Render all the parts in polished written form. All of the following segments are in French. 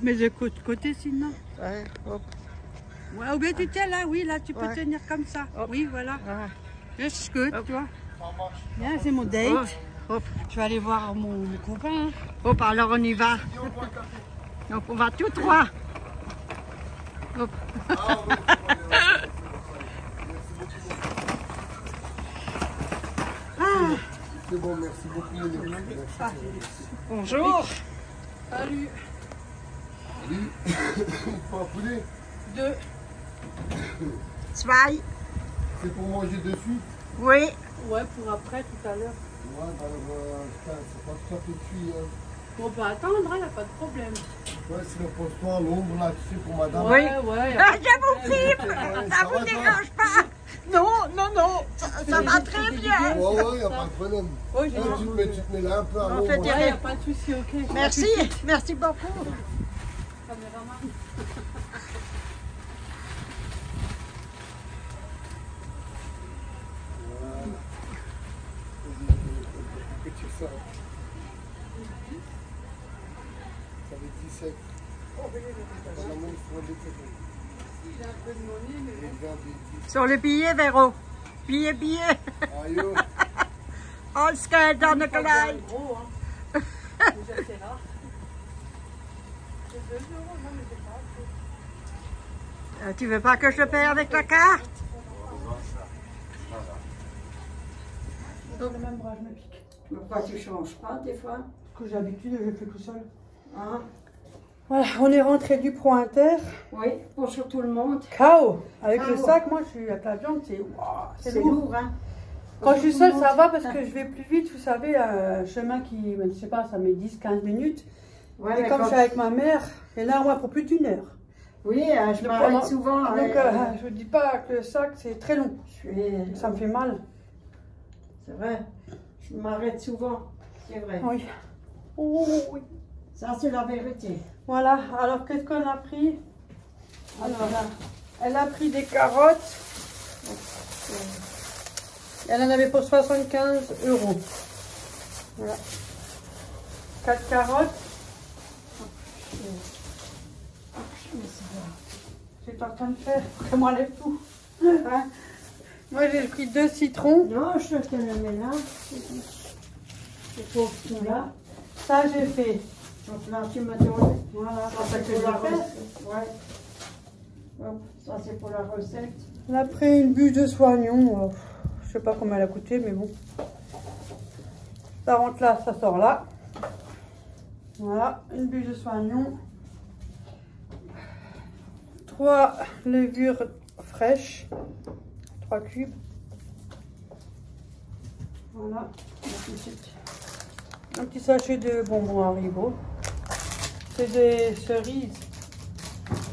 te mets de côté sinon. Ouais, hop. Ouais, ou bien tu tiens là, oui, là tu peux Ouais. tenir comme ça. Hop. Oui, voilà. Ouais. Just good, Hop. tu vois. Bien, c'est mon date. Hop. Je vais aller voir mon copain. Hein. Hop, alors on y va. Donc on va tous trois. Hop. C'est bon, merci beaucoup. Bonjour. Salut. Salut. Pas un poulet. 2. Zwei. C'est pour manger dessus. Oui. Ouais, pour après, tout à l'heure. Ouais, bah alors, putain, c'est pas tout à fait cuit. Hein. On peut attendre, il n'y a pas de problème. Ouais, c'est le postoir, l'ombre là, tu sais, pour madame. Oui. Ouais, Ah, je vous filme. Ouais, Ça ça vous va, dérange pas. Non, non, non. Ça va très bien. Ouais, ouais, y a pas de problème. Oh, j'ai Ouais, tu te mets là un peu à On l'ombre. fait il des- n'y a pas de souci, ok. Merci. Merci beaucoup. Caméraman. Ça. Ça fait 17. La main, il faut des photos. Il a un peu de monnaie, mais bon. Les gars, des Sur le billet, Véro. Billet. Aïe, oh. Oscar dans le Klein. Gros, hein. Déjà, c'est rare. C'est 2 €, non, mais c'est pas assez. Tu veux pas que je paie avec la carte? Le même bras, je me pique. Pourquoi tu changes pas des fois? Parce que j'ai l'habitude, je fais tout seul. Hein? Voilà, on est rentré du Pro Inter. Oui, bonjour tout le monde. KO. Avec le KO. sac, moi, je suis avec la viande, c'est wow, C'est lourd, hein? Quand je suis seule, ça va parce Ah. que je vais plus vite. Vous savez, un chemin qui, je sais pas, ça met 10-15 minutes. Ouais, Et mais comme quand- je suis avec ma mère, et là, moi, pour plus d'1 heure. Oui, je m'arrête souvent. Donc, je vous dis pas que le sac, c'est très long. Ça me fait mal. C'est vrai. Je m'arrête souvent. C'est vrai. Oui. Oh, oui. Ça, c'est la vérité. Voilà, alors qu'est-ce qu'on a pris? Alors là, elle a pris des carottes. Elle en avait pour 75 €. Voilà. 4 carottes. C'est en train de faire. Comment elle est tout. Hein? Moi j'ai pris 2 citrons. Non, je te le mets là. C'est pour tout là. Ça j'ai fait. Donc là, tu me donnes. Voilà, Ça, c'est c'est que pour la j'ai fait. recette. Ouais. Hop, ça, c'est pour la recette. Elle a pris une bûche de soignon. Je sais pas combien elle a coûté, mais bon. Ça rentre là, ça sort là. Voilà, une bûche de soignon. 3 levures fraîches. 3 cubes. Voilà. Un petit sachet de bonbons Haribo. C'est des cerises.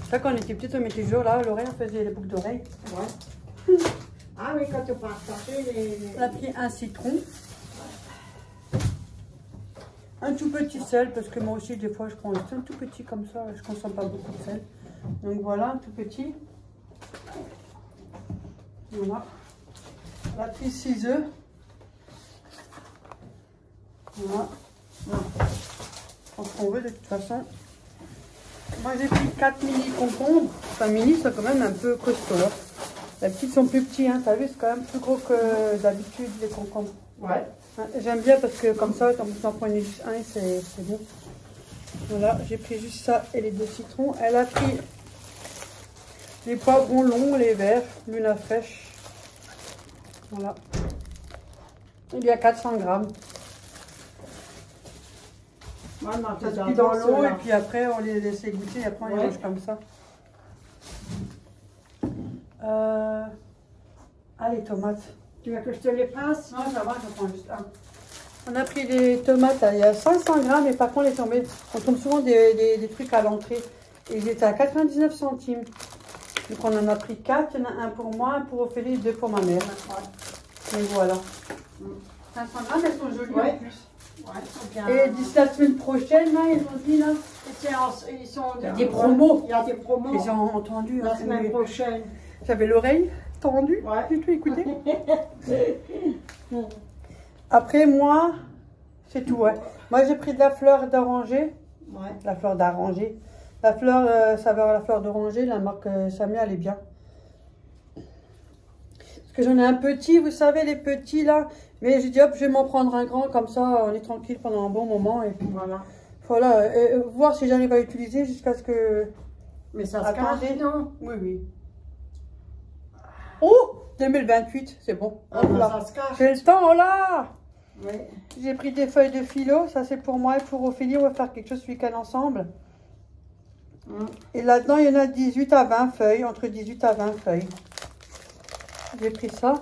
Ça, quand on était petite, on mettait toujours là, à l'oreille, on faisait les boucles d'oreilles. Ouais. Ah oui, quand tu partageais les... On a pris un citron. Un tout petit sel, parce que moi aussi, des fois, je prends un tout petit comme ça. Je ne consomme pas beaucoup de sel. Donc voilà, un tout petit. Voilà. On a pris 6 œufs. Voilà. On ce qu'on veut de toute façon. Moi, j'ai pris 4 mini concombres. Enfin, mini, c'est quand même un peu costaud. Hein. Les petites sont plus petits, hein. T'as vu, c'est quand même plus gros que d'habitude, les concombres. Ouais. J'aime bien parce que comme ça, quand vous en prenez juste un, c'est bon. Voilà, j'ai pris juste ça et les 2 citrons. Elle a pris les poivrons longs, les verts, l'une fraîche. Voilà. Il y a 400 grammes. Moi, Ça se cuit dans l'eau et puis après, on les laisse goûter et après, on les Ouais. mange comme ça. Ah, les tomates. Tu veux que je te les passe? Non, ça va, je prends juste un. On a pris des tomates, il y a 500 grammes, et par contre, on tombe souvent des trucs à l'entrée. Et ils étaient à 99 centimes. Donc, on en a pris 4. Il y en a un pour moi, un pour Ophélie et 2 pour ma mère. Donc, voilà. 500 grammes, elles sont jolies Ouais. en plus. Ouais, Et d'ici la semaine prochaine, là, ils ont dit, là, ils sont... il y a des promos. Il y a des promos. Ils ont entendu. La hein, semaine mais prochaine. J'avais l'oreille tendue. Ouais. J'ai tout écouté. Après, moi, c'est tout. Ouais. Moi, j'ai pris de la fleur d'oranger. Ouais. La fleur d'oranger. La fleur, saveur à la fleur d'oranger, la marque Samia, elle est bien. Parce que j'en ai un petit, vous savez, les petits là. Mais j'ai dit, hop, je vais m'en prendre un grand, comme ça, on est tranquille pendant un bon moment. Et puis Voilà. voilà, voir si j'arrive à l'utiliser jusqu'à ce que... Mais ça se cache, non? Oui, oui. Oh, 2028, c'est bon. Ah, Hop là. ça se cache. J'ai le temps, oh là. Oui. J'ai pris des feuilles de philo, ça c'est pour moi et pour Ophélie, on va faire quelque chose ce week-end ensemble. Et là-dedans, il y en a 18 à 20 feuilles, entre 18 à 20 feuilles. J'ai pris ça.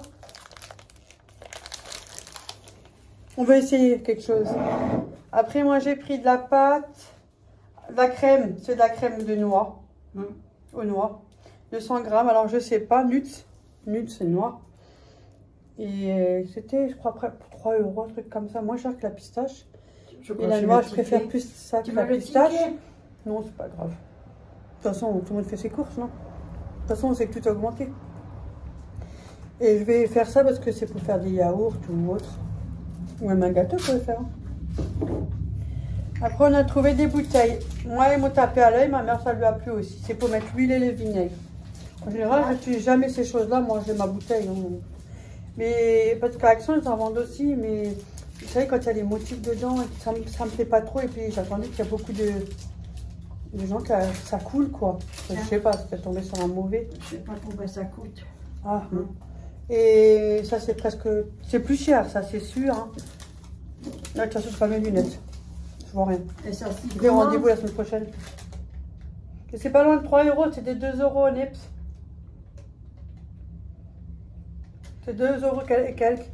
On va essayer quelque chose. Après, moi, j'ai pris de la pâte, de la crème. C'est de la crème de noix, aux noix. 200 grammes, alors je sais pas, Nuts. Nuts, c'est noix. Et c'était, je crois, près pour 3 €, un truc comme ça, moins cher que la pistache. Et la noix, je préfère plus ça que la pistache. Non, c'est pas grave. De toute façon, tout le monde fait ses courses, non? De toute façon, on sait que tout a augmenté. Et je vais faire ça parce que c'est pour faire des yaourts ou autre. Ou même un gâteau, je peux le faire. Après, on a trouvé des bouteilles. Moi, ils m'ont tapé à l'œil. Ma mère, ça lui a plu aussi. C'est pour mettre l'huile et le vinaigre. En général, je n'utilise jamais ces choses-là. Moi, j'ai ma bouteille. Hein. Mais parce qu'à Action, ils en vendent aussi. Mais vous savez, quand il y a des motifs dedans, ça me plaît pas trop. Et puis, j'attendais qu'il y a beaucoup de gens que ça coule, quoi. Je sais pas, c'est peut-être tombé sur un mauvais. Je sais pas combien ça coûte. Ah, et ça, c'est presque... C'est plus cher, ça, c'est sûr. Hein. Là, de toute façon, je pas mes lunettes. Je vois rien. Et ça, j'ai rendez-vous la semaine prochaine. Et c'est pas loin de 3 €, c'est des 2 € au NEPS. C'est 2 € et quelques.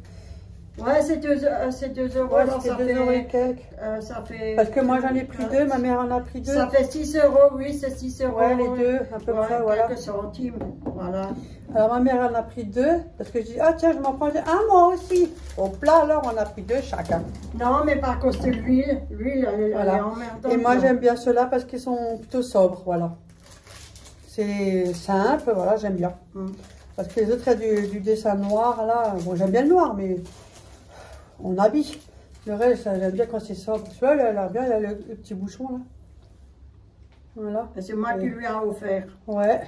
Ouais, c'est 2 €. Ouais, alors c'est ça 2 fait, € et quelques. Ça fait... Parce que moi, j'en ai pris 2, ma mère en a pris 2. Ça fait 6 €, oui, c'est 6 €. Ouais, les deux, à peu près, voilà. Quelques centimes, voilà. Alors, ma mère en a pris 2, parce que je dis, ah tiens, je m'en prends un, moi aussi. Au plat, alors, on a pris 2 chacun. Non, mais par contre, c'est l'huile. L'huile, elle est emmerdante. Et moi, j'aime bien ceux-là parce qu'ils sont plutôt sobres, voilà. C'est simple, voilà, j'aime bien. Parce que les autres, il y a du dessin noir, là. Bon, j'aime bien le noir, mais on habille. Le reste, j'aime bien quand c'est sobre. Celui-là, il a l'air bien, il a le petit bouchon, là. Voilà. C'est moi qui lui ai offert. Ouais.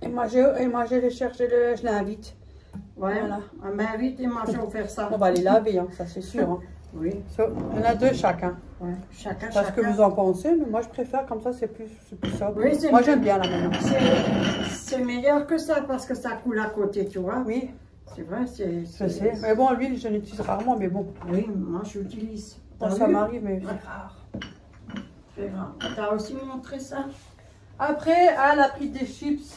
Et moi, j'ai cherché je l'invite. Ouais, voilà. Elle m'invite et moi, j'ai offert ça. On va les laver, hein, ça c'est sûr. Hein. Oui. Il y en a 2 chacun. Ouais. Chacun. Parce que vous en pensez, mais moi je préfère comme ça, c'est plus sobre. Oui, moi j'aime bien la maintenant. C'est meilleur que ça parce que ça coule à côté, tu vois. Oui. C'est vrai, je sais. Mais bon, l'huile, je l'utilise rarement, mais bon. Oui, moi j'utilise. Bon, ça m'arrive, mais c'est rare. C'est rare. T'as aussi montré ça? Après, elle a pris des chips.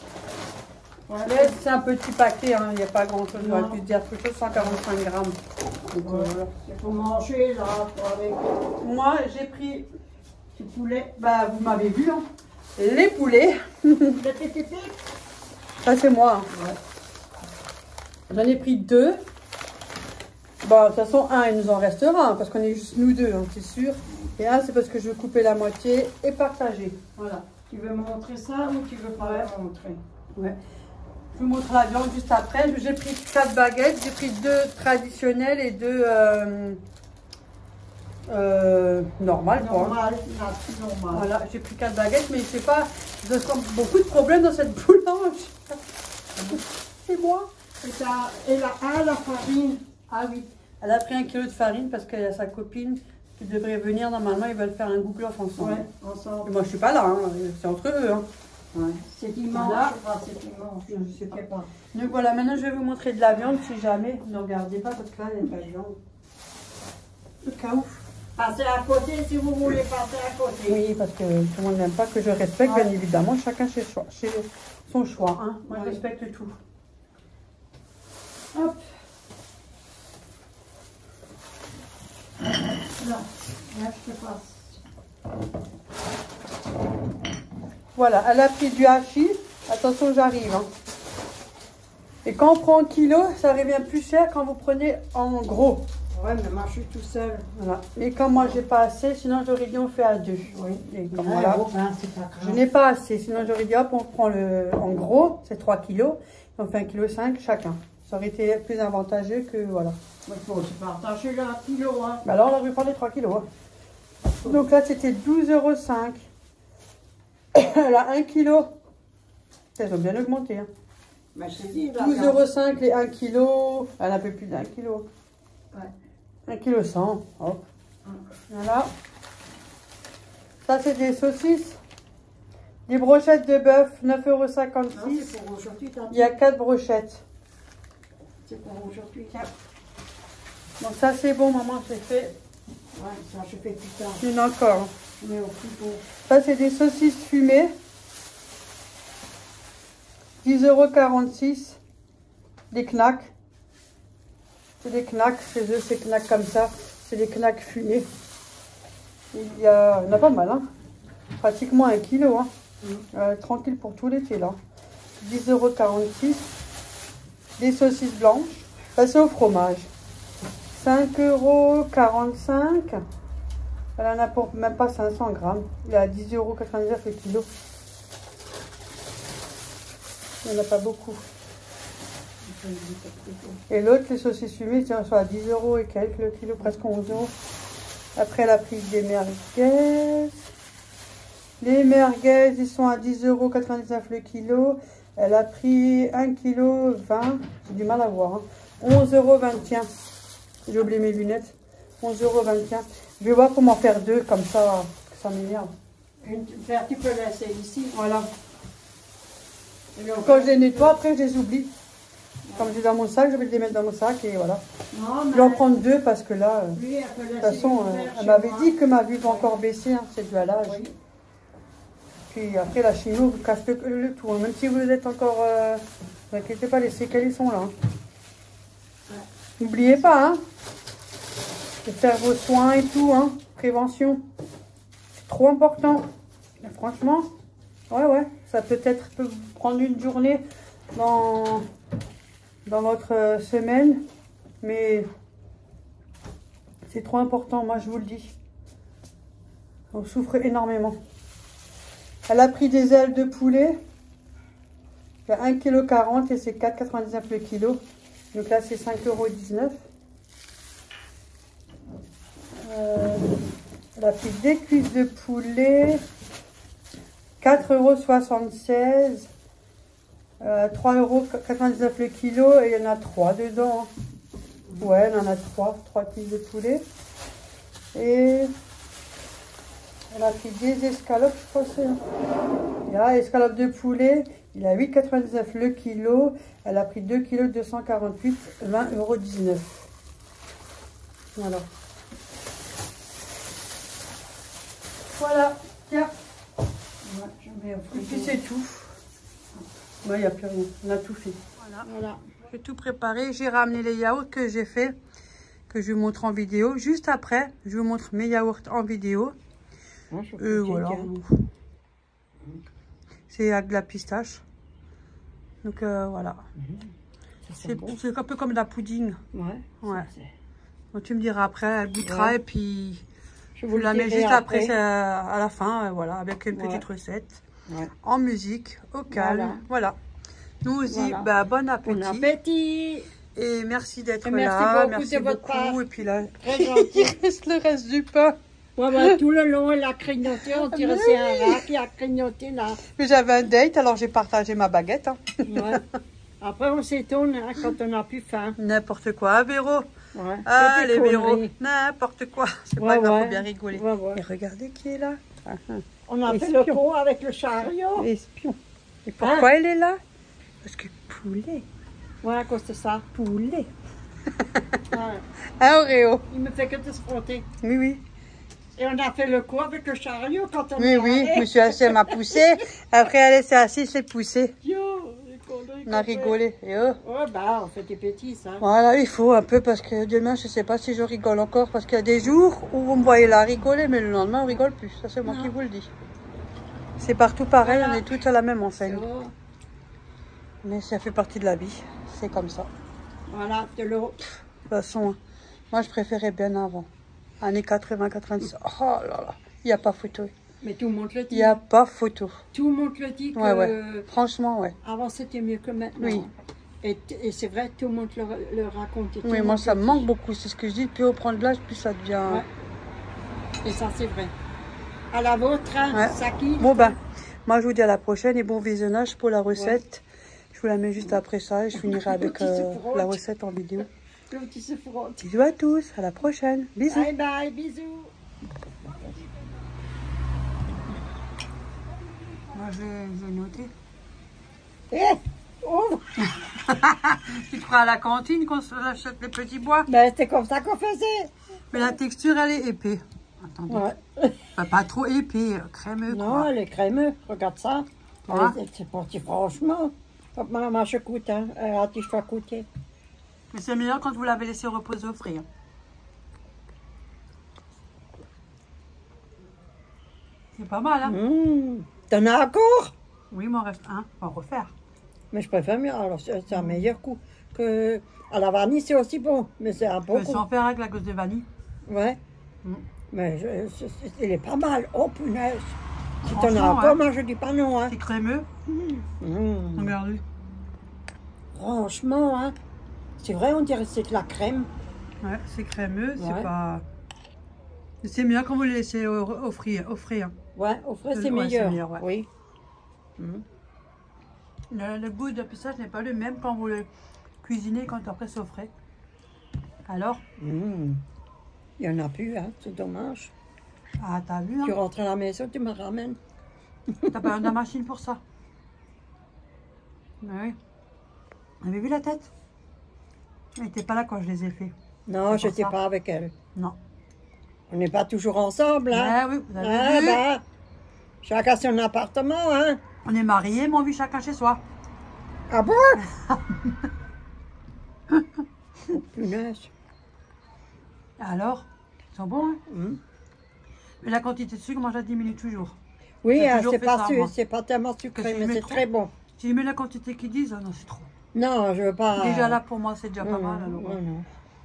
Ouais, c'est un petit paquet, hein. Il n'y a pas grand chose. J'aurais pu dire quelque chose, 145 grammes. Donc, voilà. C'est pour manger là. Avec... Moi, j'ai pris du poulet. Bah, vous m'avez vu, hein. Les poulets. Ça, c'est moi. Hein. Ouais. J'en ai pris 2. Bon, de toute façon, un, il nous en restera, hein, parce qu'on est juste nous 2, hein, c'est sûr. Et un, c'est parce que je veux couper la moitié et partager. Voilà. Tu veux me montrer ça ou tu veux pas me montrer? Ouais. Je vous montre la viande juste après. J'ai pris 4 baguettes. J'ai pris 2 traditionnelles et 2 normales. Normal. Voilà, j'ai pris 4 baguettes, mais je sais pas, je sens beaucoup de problèmes dans cette boulange. C'est moi. Et ça, et la farine. Ah oui, elle a pris 1 kg de farine parce qu'il y a sa copine qui devrait venir. Normalement, ils veulent faire un gouglof ensemble. Ouais, ensemble. Et moi, je suis pas là, hein. C'est entre eux. Hein. Ouais. C'est dimanche. Voilà. C'est dimanche. Je sais pas. Donc voilà, maintenant je vais vous montrer de la viande si jamais. Ne regardez pas parce que là, il n'y a pas de viande. Au cas où. Passez à côté si vous voulez passer à côté. Oui, parce que tout le monde n'aime pas que je respecte, bien évidemment, chacun chez son choix. Hein. Moi, je respecte tout. Hop. Là, je te passe. Voilà, elle a pris du hachis. Attention, j'arrive. Hein. Et quand on prend en kilo, ça revient plus cher quand vous prenez en gros. Ouais, mais moi je suis tout seul. Voilà. Et comme moi j'ai pas assez, sinon j'aurais dit on fait à 2. Oui. Et comme voilà. C'est pas grave. Je n'ai pas assez, sinon j'aurais dit hop, on prend le en gros, c'est 3 kilos. On fait 1,5 kg chacun. Ça aurait été plus avantageux que voilà. Il faut se partager le 1 kilo. Hein. Bah alors on aurait pris les 3 kilos. Hein. Donc là c'était 12,05 €. Elle a 1 kg. Elles ont bien augmenté. Hein. Bah, je t'ai dit, 12,5 € les 1 kg. Elle a un peu plus d'1 kg. Ouais. 1 kg 100. Hop. Voilà. Ça, c'est des saucisses. Des brochettes de bœuf, 9,56 €. Pour aujourd'hui, Il y a 4 brochettes. c'est pour aujourd'hui. Donc ça, c'est bon, maman, c'est fait. Ouais, ça, je fais plus tard. Il y en a encore. Je mets au frigo. Ça, c'est des saucisses fumées. 10,46 €. Des knacks. C'est des knacks. Chez eux, c'est knacks comme ça. C'est des knacks fumés. Il y en a pas mal, hein. Pratiquement 1 kg, hein. Tranquille pour tout l'été, là. 10,46 €. Des saucisses blanches. Ça, c'est au fromage. 5,45 €. Elle en a pour même pas 500 grammes. Il est à 10,99 € le kilo. Il n'y en a pas beaucoup. Et l'autre, les saucisses fumées, tiens, sont à 10 € et quelques le kilo, presque 11 €. Après, elle a pris des merguez. Les merguez, ils sont à 10,99 € le kilo. Elle a pris 1 kg 20. J'ai du mal à voir. Hein. 11,21 €. J'ai oublié mes lunettes. 11,21 €. Je vais voir comment faire deux, comme ça m'énerve. Tu peux laisser ici. Voilà. Quand je les nettoie, après je les oublie. Comme j'ai dans mon sac, je vais les mettre dans mon sac et voilà. Non, Je vais en prendre deux parce que là, lui, elle peut de toute laisser façon, une elle m'avait dit que ma vue va encore baisser, hein, c'est dû à l'âge. Oui. Puis après, la chimio vous casse le tout. Hein. Même si vous êtes encore... ne vous inquiétez pas, les séquelles, ils sont là. Hein. Ouais. N'oubliez pas, hein, de faire vos soins et tout, hein. Prévention. C'est trop important. Et franchement, ouais, ça peut vous prendre une journée dans votre semaine. Mais c'est trop important, moi je vous le dis. On souffre énormément. Elle a pris des ailes de poulet. Il y a 1,40 kg et c'est 4,99 € le kilo. Donc là, c'est 5,19 €. Elle a pris des cuisses de poulet. 4,76 €. 3,99 € le kilo. Et il y en a 3 dedans. Hein. Ouais, elle en a 3 cuisses de poulet. Et elle a pris des escalopes, je crois. Là, escalopes de poulet. Il a 8,99 € le kilo. Elle a pris 2 kg 248, 20,19 €. Voilà. Voilà. Tiens. Ouais, je mets au Et frigo. puis c'est tout. Il n'y a plus rien. On a tout fait. Voilà. J'ai tout préparé. J'ai ramené les yaourts que j'ai fait, que je vous montre en vidéo. Juste après, je vous montre mes yaourts en vidéo. Voilà. C'est avec de la pistache. Donc voilà. C'est un peu comme de la pudding. Ouais. Donc, tu me diras après, elle goûtera et puis Je vous la mets juste après à la fin, voilà, avec une petite recette. En musique, au calme. Voilà. Nous aussi, bah, bon appétit. Bon appétit. Et merci d'être là. Merci beaucoup de votre part. Et puis là, Très gentil. il reste le reste du pain. Ouais, bah, tout le long, elle a grignoté. On dirait que c'est un rat qui a grignoté là. Mais j'avais un date, alors j'ai partagé ma baguette. Hein. Ouais. Après, on s'étonne hein, quand on n'a plus faim. N'importe quoi, hein, Véro. Ouais. Allez, Véro, n'importe quoi. C'est pas grave, faut bien rigoler. Ouais. Et regardez qui est là. On a fait le pot avec le chariot. Espion. Et pourquoi elle est là? Parce que poulet. Ouais, à cause de ça. Poulet. Ouais. Hein, Auréo? Il me fait que de se frotter. Oui. Et on a fait le coup avec le chariot quand on Oui, je me suis assise, elle m'a poussé. Après, elle s'est assise, s'est poussée. On a rigolé. Et Ouais, bah, on fait des bêtises. Hein. Voilà, il faut un peu parce que demain, je sais pas si je rigole encore. Parce qu'il y a des jours où vous me voyez là rigoler, mais le lendemain, on rigole plus. Ça, c'est moi qui vous le dis. C'est partout pareil, on est toutes à la même enseigne. Mais ça fait partie de la vie. C'est comme ça. Voilà, de l'eau. De toute façon, moi, je préférais bien avant. Années 80, 90. Oh là là, il n'y a pas photo. Mais tout le monde le dit. Il n'y a pas photo. Tout le monde le dit que... Ouais. Franchement, ouais. Avant, c'était mieux que maintenant. Oui. Et c'est vrai, tout le monde le raconte. Oui, moi, ça me manque beaucoup. C'est ce que je dis. Plus on prend de l'âge, plus ça devient... Ouais. Et ça, c'est vrai. À la vôtre, hein, ouais. ça qui... Bon, ben, Moi, je vous dis à la prochaine et bon visionnage pour la recette. Je vous la mets juste après ça et je finirai avec la recette en vidéo. Le petit se frotte. Bisous à tous, à la prochaine. Bisous. Bye bye, bisous. Moi, j'ai noté. Ouvre. Tu te feras à la cantine qu'on achète les petits bois. Ben, c'était comme ça qu'on faisait. Mais la texture, elle est épais. Attendez. Ouais. Enfin, pas trop épais, crémeux. Non, Quoi. elle est crémeux. Regarde ça. Ouais. C'est parti, franchement. Hop, maman, je coûte, hein. Je vais coûter. Mais c'est meilleur quand vous l'avez laissé reposer au frais. C'est pas mal, hein? T'en as encore? Oui, il m'en reste un. On va refaire. Mais je préfère mieux. Alors, c'est un meilleur coup. Que à la vanille, c'est aussi bon. Mais c'est un Je bon peux coup. s'en faire avec la gousse de vanille. Ouais. Mm. Mais il est pas mal. Oh, punaise. Si t'en as Franchement, encore, ouais. moi, je dis pas non, hein. C'est crémeux. Regardez. Franchement, hein. C'est vrai, on dirait que c'est de la crème. Ouais, c'est crémeux. C'est Ouais. pas... C'est mieux quand vous le laissez au frais. Hein. Ouais, au frais, c'est Ouais, meilleur. ouais. Oui. Le goût de pistache n'est pas le même quand vous le cuisinez quand après c'est au frais. Alors? Il y en a plus, hein. C'est dommage. Ah, t'as vu, hein? Tu rentres à la maison, tu me ramènes. T'as pas de la machine pour ça. Oui. Vous avez vu la tête? Elle n'était pas là quand je les ai fait. Non, je pour n'étais ça. pas avec elle. Non. On n'est pas toujours ensemble, hein. Ouais, oui, vous avez Ah, vu. bah, chacun son appartement, hein. On est mariés, mais on vit chacun chez soi. Ah bon? Punaise. Alors? Ils sont bons, hein? Mais la quantité de sucre, moi, je la diminue toujours. Oui, J'ai hein, toujours c'est fait pas, ça, moi. c'est pas tellement sucré, Parce que mais je mets c'est trop. très bon. Si je mets la quantité qu'ils disent, non, c'est trop. Non, je veux pas. Déjà là, pour moi, c'est déjà pas mal. Alors,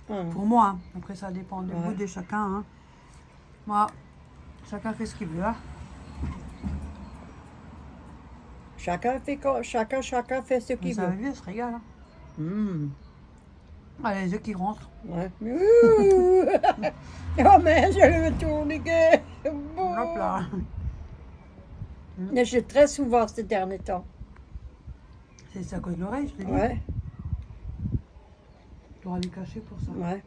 non. pour moi, hein. Après, ça dépend du Ouais. goût de chacun. Hein. Moi, chacun fait ce qu'il veut. Hein. Chacun fait ce Mais qu'il ça va veut. bien, se régale. Hein. Hum. Allez, les œufs qui rentrent. Ouais. Ouh. Oh, mais je le tourne, Hop là. Mais j'ai très souvent ces derniers temps. C'est à cause de l'oreille, je l'ai dit. Ouais, Tu auras les cacher pour ça. ouais.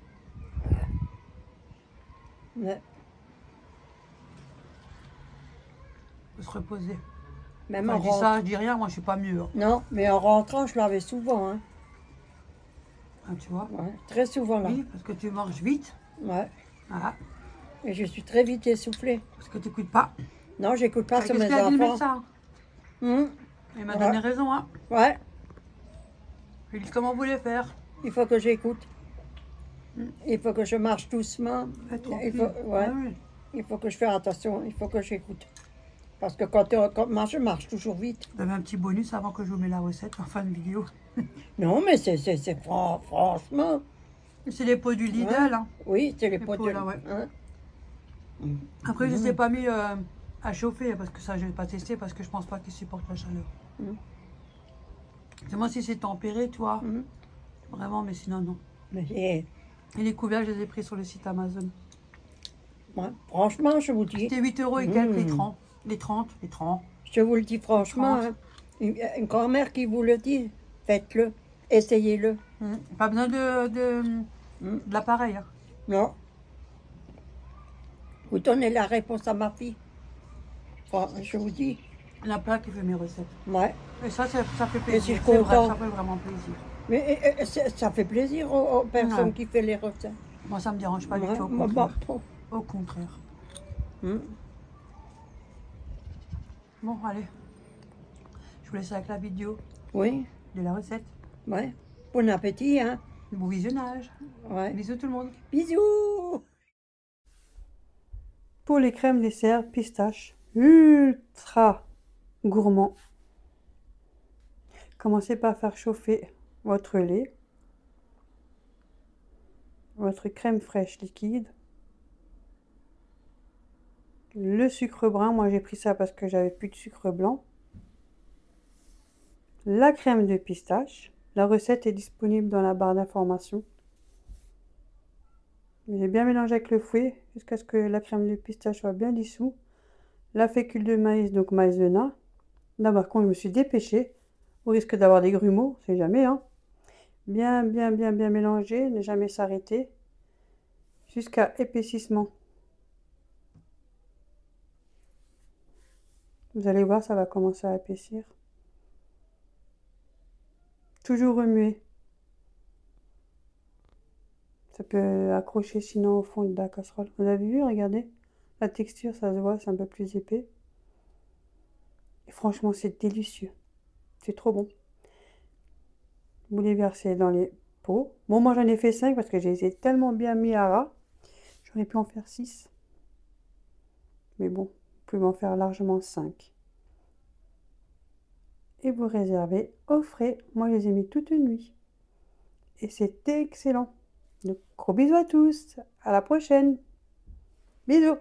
Ouais. Faut se reposer. Même Enfin, en je dis rentrant. ça, je dis rien, moi je suis pas mieux. Hein. Non, mais en rentrant, je l'avais souvent, hein. Ah, tu vois. Ouais, très souvent là. Oui, parce que tu manges vite. Ouais. Ah, Et je suis très vite essoufflée. parce que tu n'écoutes pas. Non, j'écoute pas sur Qu'est-ce mes qu'il a dit le enfants. médecin? Il m'a Ouais. donné raison. Hein. Ouais, Il dit comment vous voulez faire. il faut que j'écoute. Il faut que je marche doucement. Faites Il tranquille. faut, ouais, Ah oui. il faut que je fasse attention. Il faut que j'écoute. Parce que quand moi, je marche toujours vite. Vous avez un petit bonus avant que je vous mette la recette en fin de vidéo. Non, mais c'est franchement. C'est les pots du Lidl. Ouais. Hein. Oui, c'est les Les pots pots, de... là, ouais. hein. Après, je ne les ai pas mis à chauffer parce que ça, je ne vais pas tester parce que je pense pas qu'ils supportent la chaleur. C'est moi si c'est tempéré, tu vois. Vraiment, mais sinon, non. Mais Et les couverts, je les ai pris sur le site Amazon. ouais, franchement, je vous dis, C'était 8 € et quelques les 30. Les 30, les 30. je vous le dis franchement, 30. hein, une grand-mère qui vous le dit, faites-le, essayez-le. Pas besoin de l'appareil. Hein. Non. Vous donnez la réponse à ma fille. Enfin, je vous dis, La plaque qui fait mes recettes. ouais. Et ça fait je plaisir. suis C'est vrai, contente. ça fait vraiment plaisir. Mais ça fait plaisir aux personnes Ouais. qui font les recettes. Moi, ça me dérange pas du Ouais, tout. Au moi, contraire. bah, Au contraire. hum. Bon, allez. Je vous laisse avec la vidéo Oui, de la recette. ouais. Bon appétit, hein. Bon visionnage. Ouais. Bisous tout le monde. Bisous. Pour les crèmes dessert pistache ultra gourmand, commencez par faire chauffer votre lait, votre crème fraîche liquide, le sucre brun, moi j'ai pris ça parce que j'avais plus de sucre blanc, la crème de pistache. La recette est disponible dans la barre d'information. J'ai bien mélangé avec le fouet jusqu'à ce que la crème de pistache soit bien dissous. La fécule de maïs, donc maïzena, Là, par contre, je me suis dépêchée. Au risque d'avoir des grumeaux, c'est jamais, hein. Bien mélanger, ne jamais s'arrêter. Jusqu'à épaississement. Vous allez voir, ça va commencer à épaissir. Toujours remuer. Ça peut accrocher sinon au fond de la casserole. Vous avez vu, regardez. La texture, ça se voit, c'est un peu plus épais. Et franchement, c'est délicieux. C'est trop bon. Vous les versez dans les pots. Bon, moi j'en ai fait 5 parce que je les ai tellement bien mis à ras. J'aurais pu en faire 6. Mais bon, vous pouvez en faire largement 5. Et vous réservez au frais. Moi, je les ai mis toute une nuit. Et c'est excellent. Donc, gros bisous à tous. À la prochaine. Bisous.